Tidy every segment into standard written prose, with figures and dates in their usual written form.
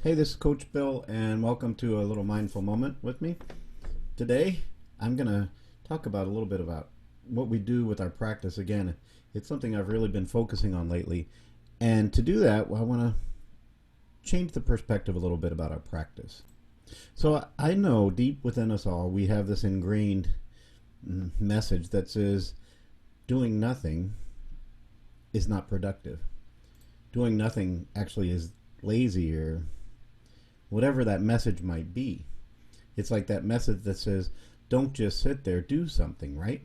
Hey, this is Coach Bill, and welcome to a little mindful moment with me. Today, I'm going to talk about a little bit about what we do with our practice. Again, it's something I've really been focusing on lately. And to do that, I want to change the perspective a little bit about our practice. So I know deep within us all, we have this ingrained message that says doing nothing is not productive. Doing nothing actually is lazy, or whatever that message might be. It's like that message that says, don't just sit there, do something, right?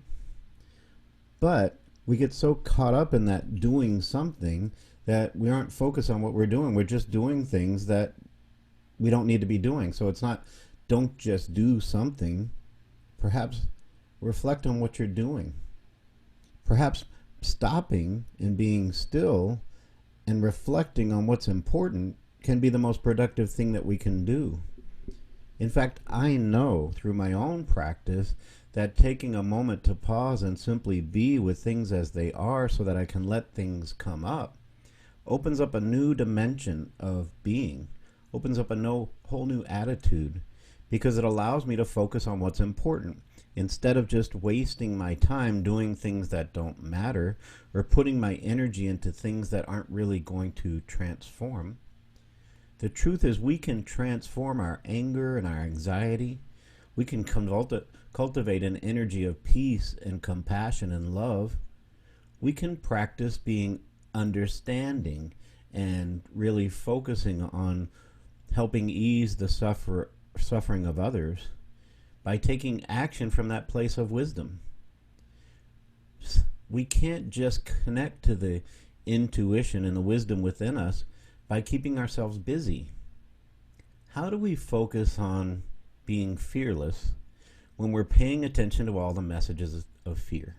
But we get so caught up in that doing something that we aren't focused on what we're doing. We're just doing things that we don't need to be doing. So it's not, don't just do something. Perhaps reflect on what you're doing. Perhaps stopping and being still and reflecting on what's important can be the most productive thing that we can do. In fact, I know through my own practice that taking a moment to pause and simply be with things as they are so that I can let things come up opens up a new dimension of being, opens up a whole new attitude, because it allows me to focus on what's important instead of just wasting my time doing things that don't matter or putting my energy into things that aren't really going to transform. The truth is, we can transform our anger and our anxiety. We can cultivate an energy of peace and compassion and love. We can practice being understanding and really focusing on helping ease the suffering of others by taking action from that place of wisdom. We can't just connect to the intuition and the wisdom within us by keeping ourselves busy. How do we focus on being fearless when we're paying attention to all the messages of fear?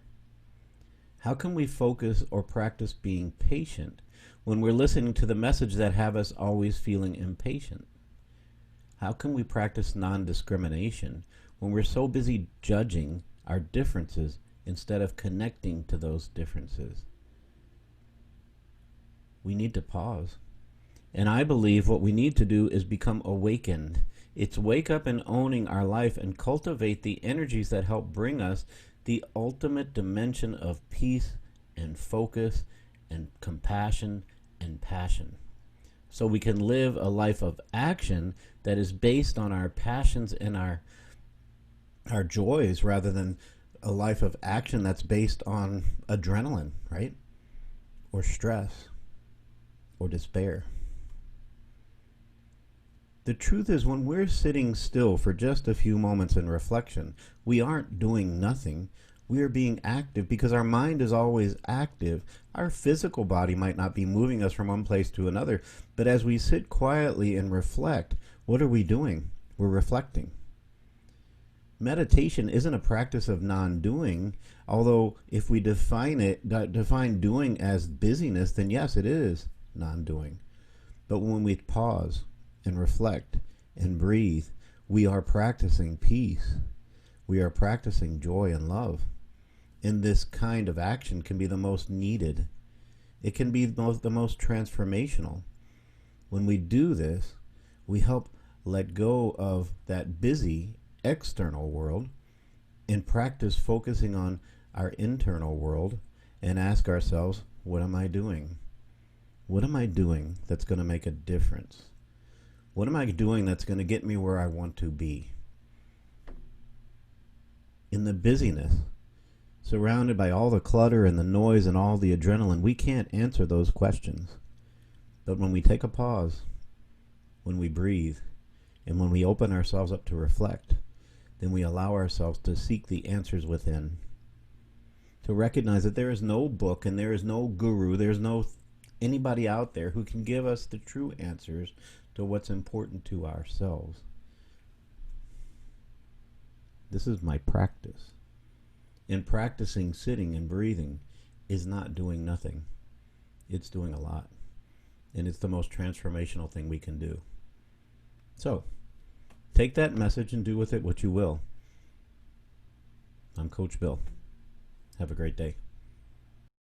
How can we focus or practice being patient when we're listening to the message that have us always feeling impatient? How can we practice non-discrimination when we're so busy judging our differences instead of connecting to those differences? We need to pause. And I believe what we need to do is become awakened. It's wake up and owning our life and cultivate the energies that help bring us the ultimate dimension of peace and focus and compassion and passion. So we can live a life of action that is based on our passions and our joys, rather than a life of action that's based on adrenaline, right? Or stress or despair. The truth is, when we're sitting still for just a few moments in reflection, we aren't doing nothing. We are being active because our mind is always active. Our physical body might not be moving us from one place to another, but as we sit quietly and reflect, what are we doing? We're reflecting. Meditation isn't a practice of non-doing, although if we define doing as busyness, then yes, it is non-doing. But when we pause and reflect and breathe, we are practicing peace. We are practicing joy and love. And this kind of action can be the most needed. It can be the most transformational. When we do this, we help let go of that busy external world and practice focusing on our internal world and ask ourselves, what am I doing? What am I doing that's going to make a difference? What am I doing that's going to get me where I want to be? In the busyness, surrounded by all the clutter and the noise and all the adrenaline, we can't answer those questions. But when we take a pause, when we breathe, and when we open ourselves up to reflect, then we allow ourselves to seek the answers within. To recognize that there is no book and there is no guru, there's no anybody out there who can give us the true answers to what's important to ourselves. This is my practice. And practicing sitting and breathing is not doing nothing. It's doing a lot. And it's the most transformational thing we can do. So, take that message and do with it what you will. I'm Coach Bill. Have a great day.